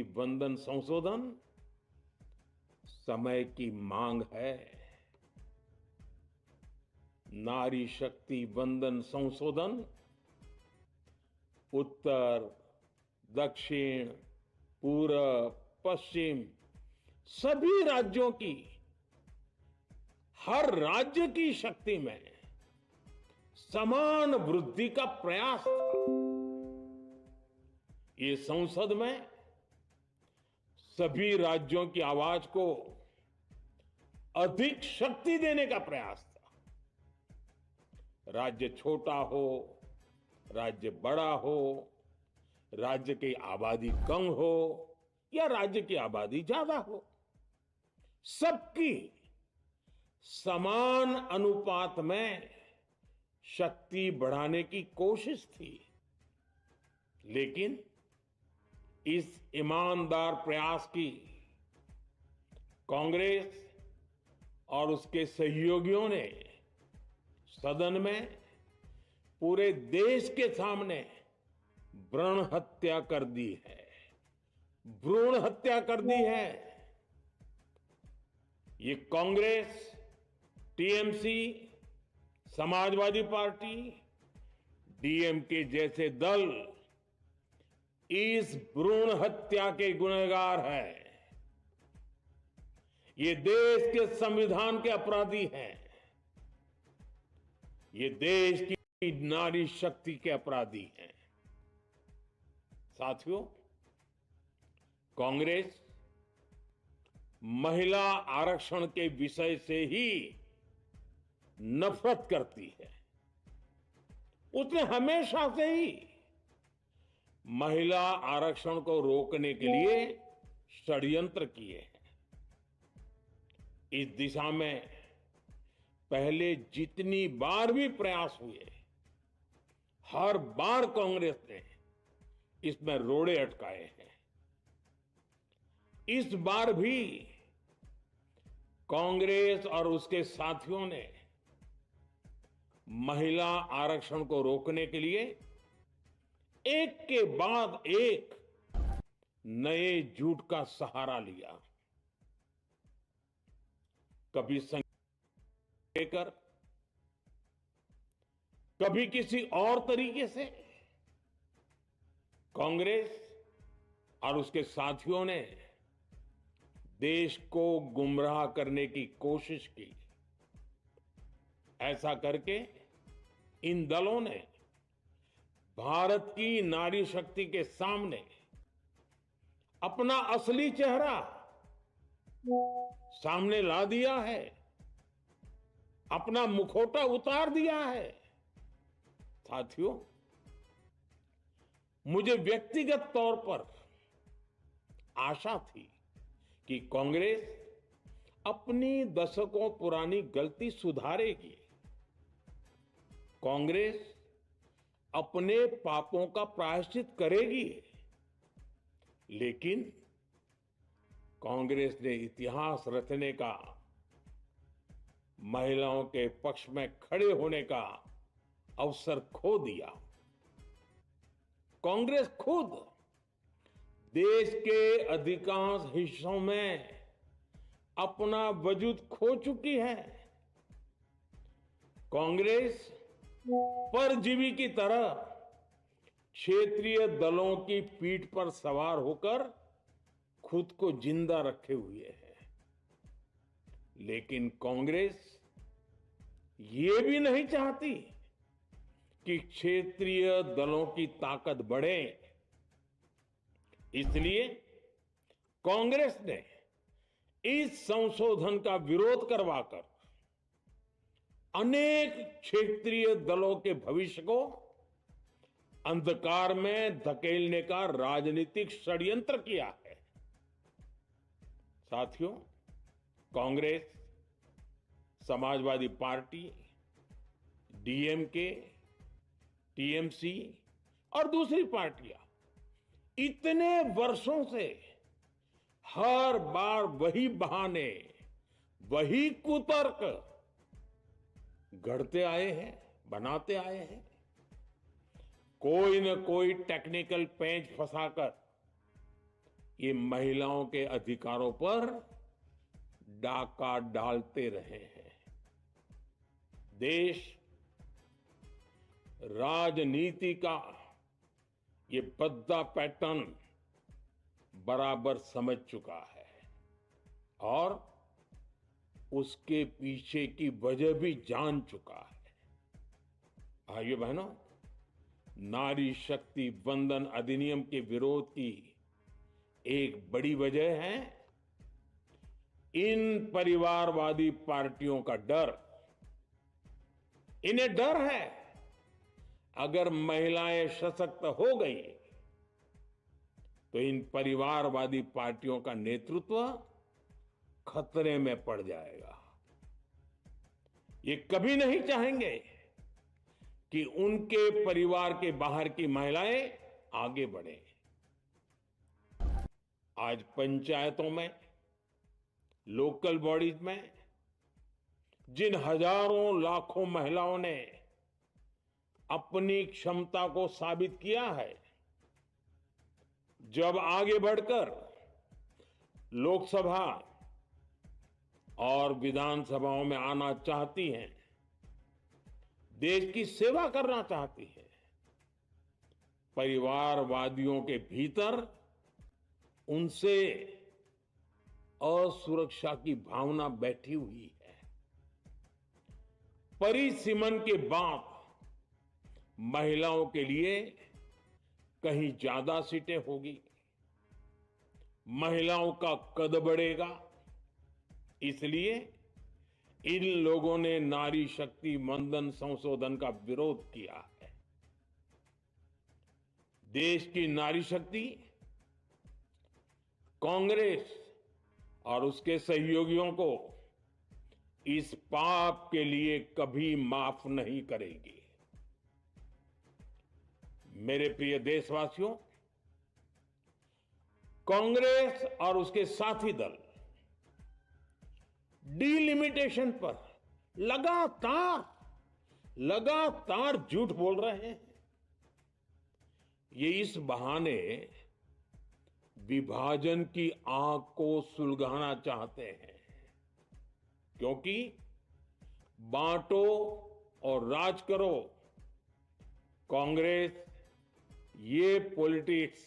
वंदन संशोधन समय की मांग है। नारी शक्ति वंदन संशोधन उत्तर, दक्षिण, पूरब, पश्चिम सभी राज्यों की, हर राज्य की शक्ति में समान वृद्धि का प्रयास था। ये संसद में सभी राज्यों की आवाज को अधिक शक्ति देने का प्रयास था। राज्य छोटा हो, राज्य बड़ा हो, राज्य की आबादी कम हो या राज्य की आबादी ज्यादा हो, सबकी समान अनुपात में शक्ति बढ़ाने की कोशिश थी। लेकिन इस ईमानदार प्रयास की कांग्रेस और उसके सहयोगियों ने सदन में पूरे देश के सामने भ्रूण हत्या कर दी है। भ्रूण हत्या कर दी है। ये Congress, TMC, Samajwadi party, DMK जैसे दल इस भ्रूण हत्या के गुनहगार हैं। ये देश के संविधान के अपराधी हैं। ये देश की नारी शक्ति के अपराधी हैं। साथियों, कांग्रेस महिला आरक्षण के विषय से ही नफरत करती है। उसने हमेशा से ही महिला आरक्षण को रोकने के लिए षड्यंत्र किए हैं। इस दिशा में पहले जितनी बार भी प्रयास हुए, हर बार कांग्रेस ने इसमें रोड़े अटकाए हैं। इस बार भी कांग्रेस और उसके साथियों ने महिला आरक्षण को रोकने के लिए एक के बाद एक नए झूठ का सहारा लिया। कभी संख्या लेकर, कभी किसी और तरीके से कांग्रेस और उसके साथियों ने देश को गुमराह करने की कोशिश की। ऐसा करके इन दलों ने भारत की नारी शक्ति के सामने अपना असली चेहरा सामने ला दिया है, अपना मुखौटा उतार दिया है। साथियों, मुझे व्यक्तिगत तौर पर आशा थी कि कांग्रेस अपनी दशकों पुरानी गलती सुधारेगी। कांग्रेस अपने पापों का प्रायश्चित करेगी। लेकिन कांग्रेस ने इतिहास रचने का, महिलाओं के पक्ष में खड़े होने का अवसर खो दिया। कांग्रेस खुद देश के अधिकांश हिस्सों में अपना वजूद खो चुकी है। कांग्रेस परजीवी की तरह क्षेत्रीय दलों की पीठ पर सवार होकर खुद को जिंदा रखे हुए है। लेकिन कांग्रेस ये भी नहीं चाहती कि क्षेत्रीय दलों की ताकत बढ़े। इसलिए कांग्रेस ने इस संशोधन का विरोध करवाकर अनेक क्षेत्रीय दलों के भविष्य को अंधकार में धकेलने का राजनीतिक षड्यंत्र किया है। साथियों, Congress, Samajwadi party, DMK, TMC और दूसरी पार्टियां इतने वर्षों से हर बार वही बहाने, वही कुतर्क गढ़ते आए हैं, बनाते आए हैं। कोई न कोई टेक्निकल पेंच फंसाकर ये महिलाओं के अधिकारों पर डाका डालते रहे हैं। देश राजनीति का ये बद्दा पैटर्न बराबर समझ चुका है और उसके पीछे की वजह भी जान चुका है। भाइयों बहनों, नारी शक्ति वंदन अधिनियम के विरोध की एक बड़ी वजह है इन परिवारवादी पार्टियों का डर। इन्हें डर है अगर महिलाएं सशक्त हो गई तो इन परिवारवादी पार्टियों का नेतृत्व खतरे में पड़ जाएगा। ये कभी नहीं चाहेंगे कि उनके परिवार के बाहर की महिलाएं आगे बढ़े। आज पंचायतों में, लोकल बॉडीज में जिन हजारों लाखों महिलाओं ने अपनी क्षमता को साबित किया है, जब आगे बढ़कर लोकसभा और विधानसभाओं में आना चाहती हैं, देश की सेवा करना चाहती हैं, परिवारवादियों के भीतर उनसे असुरक्षा की भावना बैठी हुई है। परिसीमन के बाद महिलाओं के लिए कहीं ज्यादा सीटें होगी, महिलाओं का कद बढ़ेगा। इसलिए इन लोगों ने नारी शक्ति वंदन संशोधन का विरोध किया है। देश की नारी शक्ति कांग्रेस और उसके सहयोगियों को इस पाप के लिए कभी माफ नहीं करेगी। मेरे प्रिय देशवासियों, कांग्रेस और उसके साथी दल डिलिमिटेशन पर लगातार झूठ बोल रहे हैं। ये इस बहाने विभाजन की आग को सुलगाना चाहते हैं, क्योंकि बांटो और राज करो कांग्रेस ये पॉलिटिक्स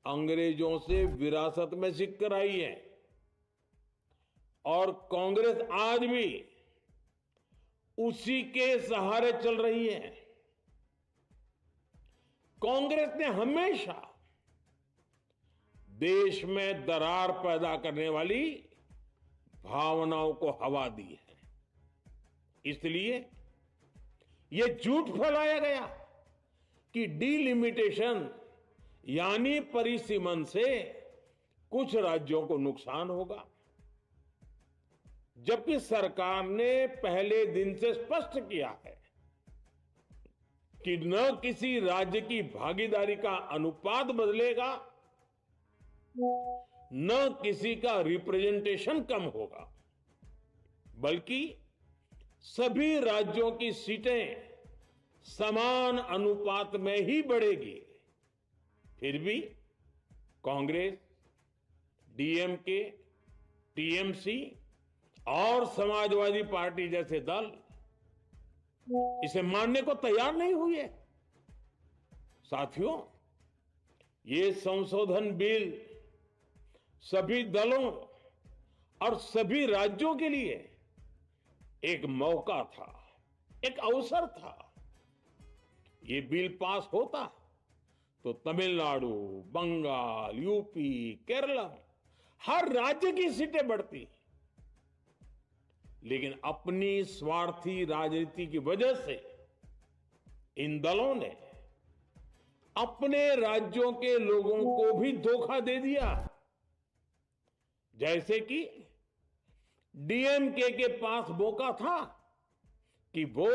अंग्रेजों से विरासत में सीख कर आई है और कांग्रेस आज भी उसी के सहारे चल रही है। कांग्रेस ने हमेशा देश में दरार पैदा करने वाली भावनाओं को हवा दी है। इसलिए यह झूठ फैलाया गया कि डिलिमिटेशन यानी परिसीमन से कुछ राज्यों को नुकसान होगा, जबकि सरकार ने पहले दिन से स्पष्ट किया है कि न किसी राज्य की भागीदारी का अनुपात बदलेगा, न किसी का रिप्रेजेंटेशन कम होगा, बल्कि सभी राज्यों की सीटें समान अनुपात में ही बढ़ेगी। फिर भी कांग्रेस, डीएमके, टीएमसी और समाजवादी पार्टी जैसे दल इसे मानने को तैयार नहीं हुए। साथियों, ये संशोधन बिल सभी दलों और सभी राज्यों के लिए एक मौका था, एक अवसर था। ये बिल पास होता तो तमिलनाडु, बंगाल, यूपी, केरला हर राज्य की सीटें बढ़ती, लेकिन अपनी स्वार्थी राजनीति की वजह से इन दलों ने अपने राज्यों के लोगों को भी धोखा दे दिया। जैसे कि डीएमके के पास मौका था कि वो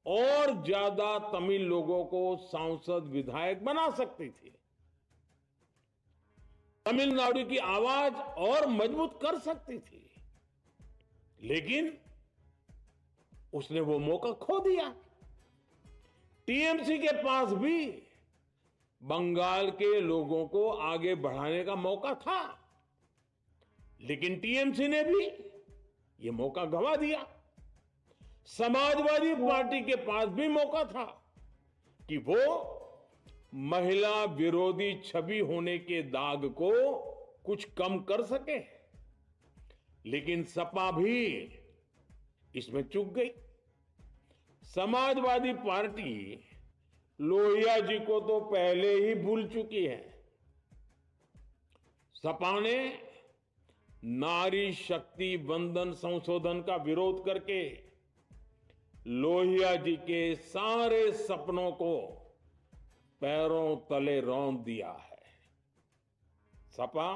और ज्यादा तमिल लोगों को सांसद विधायक बना सकती थी, तमिलनाडु की आवाज और मजबूत कर सकती थी, लेकिन उसने वो मौका खो दिया। टीएमसी के पास भी बंगाल के लोगों को आगे बढ़ाने का मौका था, लेकिन टीएमसी ने भी ये मौका गंवा दिया। समाजवादी पार्टी के पास भी मौका था कि वो महिला विरोधी छवि होने के दाग को कुछ कम कर सके, लेकिन सपा भी इसमें चूक गई। समाजवादी पार्टी लोहिया जी को तो पहले ही भूल चुकी है। सपा ने नारी शक्ति वंदन संशोधन का विरोध करके लोहिया जी के सारे सपनों को पैरों तले रौंद दिया है। सपा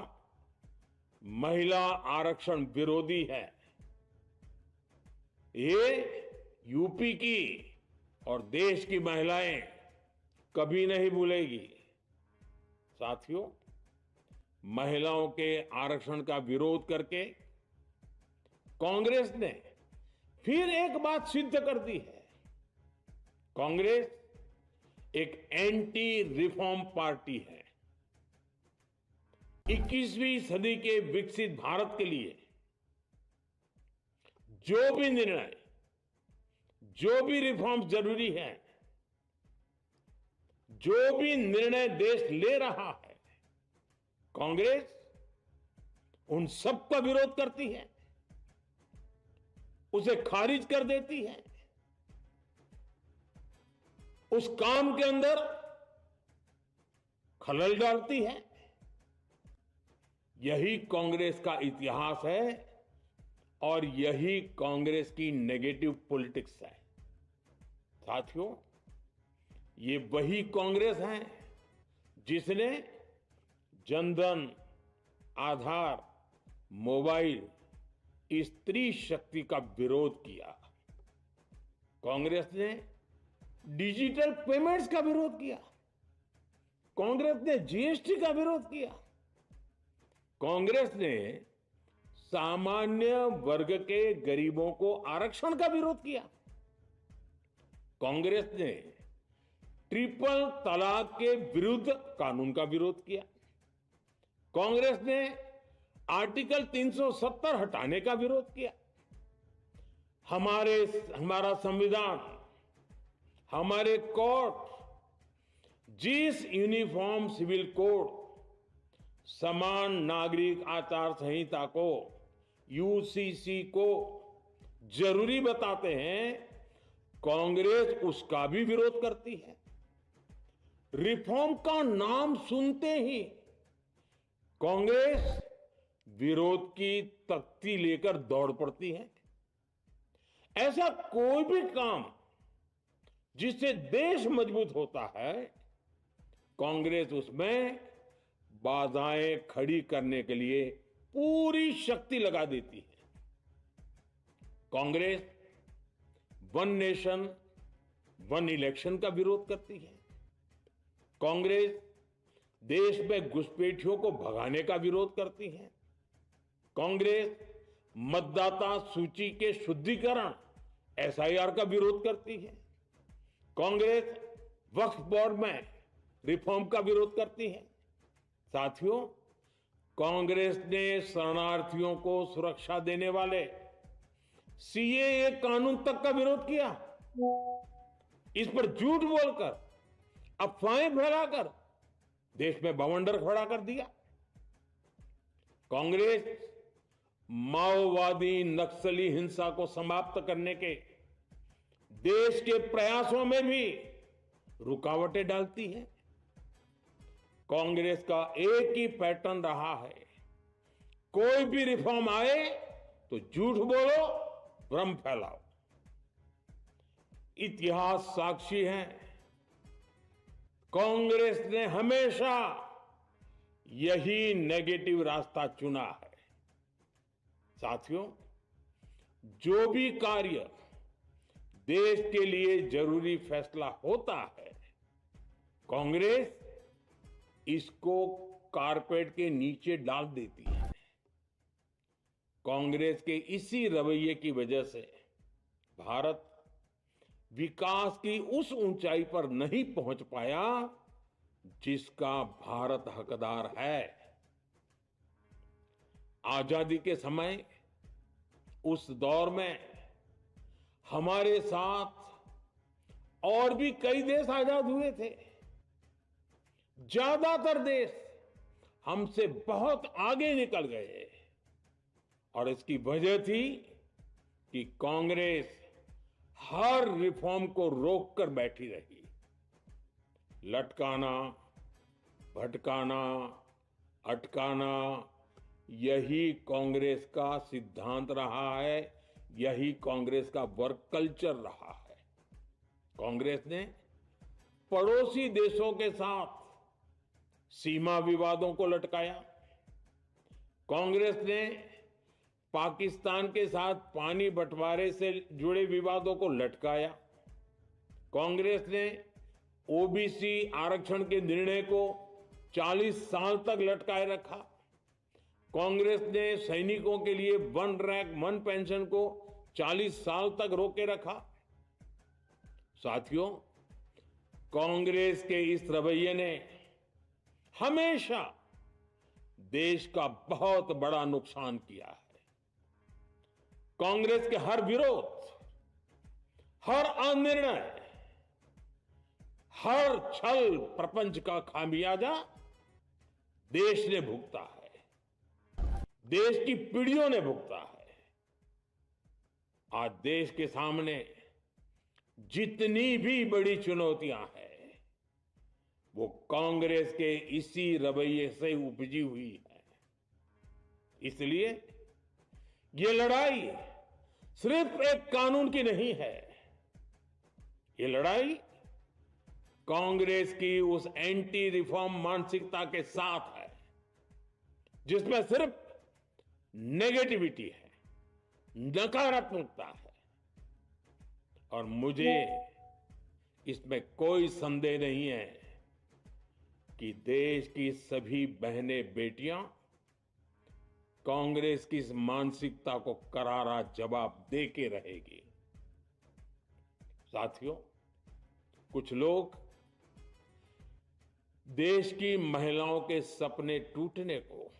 महिला आरक्षण विरोधी है। ये यूपी की और देश की महिलाएं कभी नहीं भूलेगी। साथियों, महिलाओं के आरक्षण का विरोध करके कांग्रेस ने फिर एक बात सिद्ध कर दी है। कांग्रेस एक एंटी रिफॉर्म पार्टी है। 21वीं सदी के विकसित भारत के लिए जो भी निर्णय, जो भी रिफॉर्म जरूरी है, जो भी निर्णय देश ले रहा है, कांग्रेस उन सब का विरोध करती है, उसे खारिज कर देती है, उस काम के अंदर खलल डालती है। यही कांग्रेस का इतिहास है और यही कांग्रेस की नेगेटिव पॉलिटिक्स है। साथियों, ये वही कांग्रेस है जिसने जनधन, आधार, मोबाइल, स्त्री शक्ति का विरोध किया। कांग्रेस ने डिजिटल पेमेंट्स का विरोध किया। कांग्रेस ने जीएसटी का विरोध किया। कांग्रेस ने सामान्य वर्ग के गरीबों को आरक्षण का विरोध किया। कांग्रेस ने ट्रिपल तलाक के विरुद्ध कानून का विरोध किया। कांग्रेस ने आर्टिकल 370 हटाने का विरोध किया। हमारा संविधान, हमारे कोर्ट जिस यूनिफॉर्म सिविल कोड, समान नागरिक आचार संहिता को, यूसीसी को जरूरी बताते हैं, कांग्रेस उसका भी विरोध करती है। रिफॉर्म का नाम सुनते ही कांग्रेस विरोध की तख्ती लेकर दौड़ पड़ती है। ऐसा कोई भी काम जिससे देश मजबूत होता है, कांग्रेस उसमें बाधाएं खड़ी करने के लिए पूरी शक्ति लगा देती है। Congress one nation one election का विरोध करती है। कांग्रेस देश में घुसपैठियों को भगाने का विरोध करती है। कांग्रेस मतदाता सूची के शुद्धिकरण, एसआईआर का विरोध करती है। कांग्रेस वक्फ बोर्ड में रिफॉर्म का विरोध करती है। साथियों, कांग्रेस ने शरणार्थियों को सुरक्षा देने वाले सीएए कानून तक का विरोध किया। इस पर झूठ बोलकर, अफवाहें फैलाकर देश में बवंडर खड़ा कर दिया। कांग्रेस माओवादी नक्सली हिंसा को समाप्त करने के देश के प्रयासों में भी रुकावटें डालती है। कांग्रेस का एक ही पैटर्न रहा है, कोई भी रिफॉर्म आए तो झूठ बोलो, भ्रम फैलाओ। इतिहास साक्षी है, कांग्रेस ने हमेशा यही नेगेटिव रास्ता चुना है। साथियों, जो भी कार्य देश के लिए जरूरी फैसला होता है, कांग्रेस इसको कारपेट के नीचे डाल देती है। कांग्रेस के इसी रवैये की वजह से भारत विकास की उस ऊंचाई पर नहीं पहुंच पाया जिसका भारत हकदार है। आजादी के समय उस दौर में हमारे साथ और भी कई देश आजाद हुए थे। ज्यादातर देश हमसे बहुत आगे निकल गए और इसकी वजह थी कि कांग्रेस हर रिफॉर्म को रोककर बैठी रही। लटकाना, भटकाना, अटकाना, यही कांग्रेस का सिद्धांत रहा है, यही कांग्रेस का वर्क कल्चर रहा है। कांग्रेस ने पड़ोसी देशों के साथ सीमा विवादों को लटकाया। कांग्रेस ने पाकिस्तान के साथ पानी बंटवारे से जुड़े विवादों को लटकाया। कांग्रेस ने ओबीसी आरक्षण के निर्णय को 40 साल तक लटकाए रखा। कांग्रेस ने सैनिकों के लिए वन रैंक वन पेंशन को 40 साल तक रोके रखा। साथियों, कांग्रेस के इस रवैये ने हमेशा देश का बहुत बड़ा नुकसान किया है। कांग्रेस के हर विरोध, हर अनिर्णय, हर छल प्रपंच का खामियाजा देश ने भुगता है, देश की पीढ़ियों ने भुगता है। आज देश के सामने जितनी भी बड़ी चुनौतियां हैं, वो कांग्रेस के इसी रवैये से उपजी हुई है। इसलिए ये लड़ाई सिर्फ एक कानून की नहीं है, ये लड़ाई कांग्रेस की उस एंटी रिफॉर्म मानसिकता के साथ है, जिसमें सिर्फ नेगेटिविटी है, नकारात्मकता है। और मुझे इसमें कोई संदेह नहीं है कि देश की सभी बहनें बेटियां कांग्रेस की इस मानसिकता को करारा जवाब दे के रहेगी। साथियों, कुछ लोग देश की महिलाओं के सपने टूटने को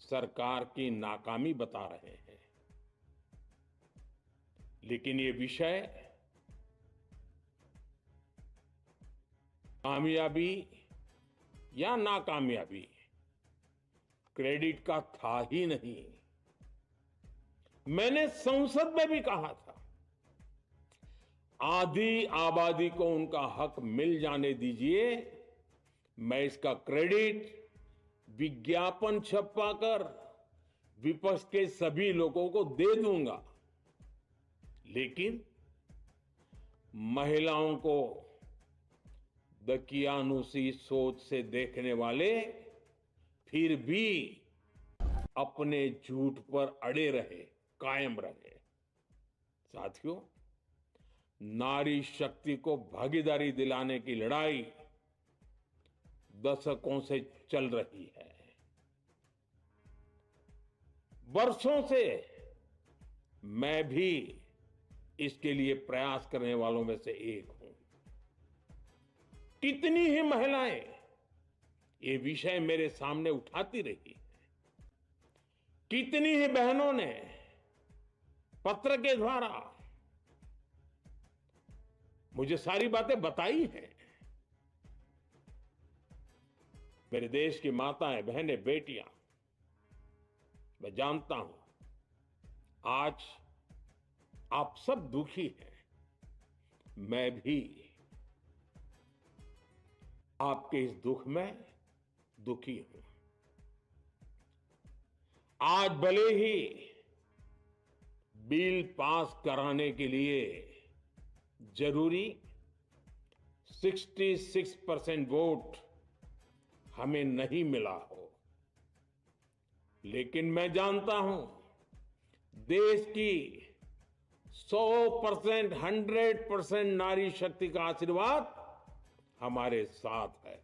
सरकार की नाकामी बता रहे हैं, लेकिन ये विषय कामयाबी या नाकामयाबी क्रेडिट का था ही नहीं। मैंने संसद में भी कहा था, आधी आबादी को उनका हक मिल जाने दीजिए, मैं इसका क्रेडिट विज्ञापन छपवाकर विपक्ष के सभी लोगों को दे दूंगा। लेकिन महिलाओं को दकियानुसी सोच से देखने वाले फिर भी अपने झूठ पर अड़े रहे, कायम रहे। साथियों, नारी शक्ति को भागीदारी दिलाने की लड़ाई दशकों से चल रही है। वर्षों से मैं भी इसके लिए प्रयास करने वालों में से एक हूं। कितनी ही महिलाएं ये विषय मेरे सामने उठाती रही है, कितनी ही बहनों ने पत्र के द्वारा मुझे सारी बातें बताई हैं। मेरे देश की माताएं, बहनें, बेटियां, मैं जानता हूं आज आप सब दुखी हैं, मैं भी आपके इस दुख में दुखी हूं। आज भले ही बिल पास कराने के लिए जरूरी 66% वोट हमें नहीं मिला हो, लेकिन मैं जानता हूं देश की 100%, 100% नारी शक्ति का आशीर्वाद हमारे साथ है।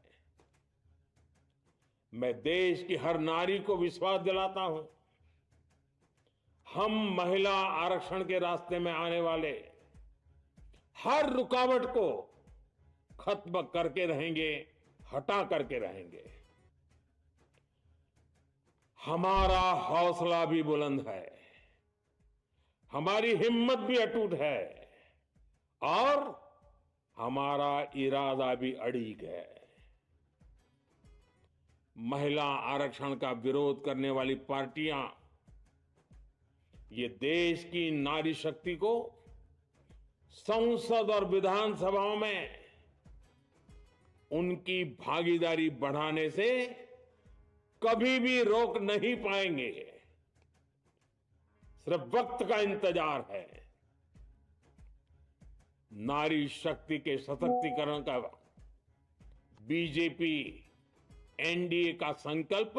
मैं देश की हर नारी को विश्वास दिलाता हूं, हम महिला आरक्षण के रास्ते में आने वाले हर रुकावट को खत्म करके रहेंगे, हटा करके रहेंगे। हमारा हौसला भी बुलंद है, हमारी हिम्मत भी अटूट है और हमारा इरादा भी अड़िग है। महिला आरक्षण का विरोध करने वाली पार्टियां ये देश की नारी शक्ति को संसद और विधानसभाओं में उनकी भागीदारी बढ़ाने से कभी भी रोक नहीं पाएंगे। सिर्फ वक्त का इंतजार है। नारी शक्ति के सशक्तिकरण का बीजेपी एनडीए का संकल्प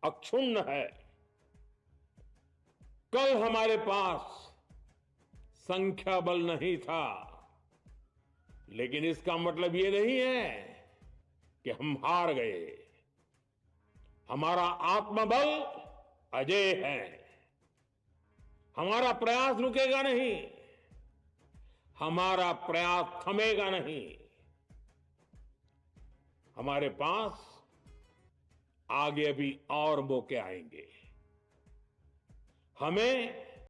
अक्षुण्ण है। कल हमारे पास संख्या बल नहीं था, लेकिन इसका मतलब ये नहीं है कि हम हार गए। हमारा आत्मबल अजेय है। हमारा प्रयास रुकेगा नहीं, हमारा प्रयास थमेगा नहीं। हमारे पास आगे भी और मौके आएंगे। हमें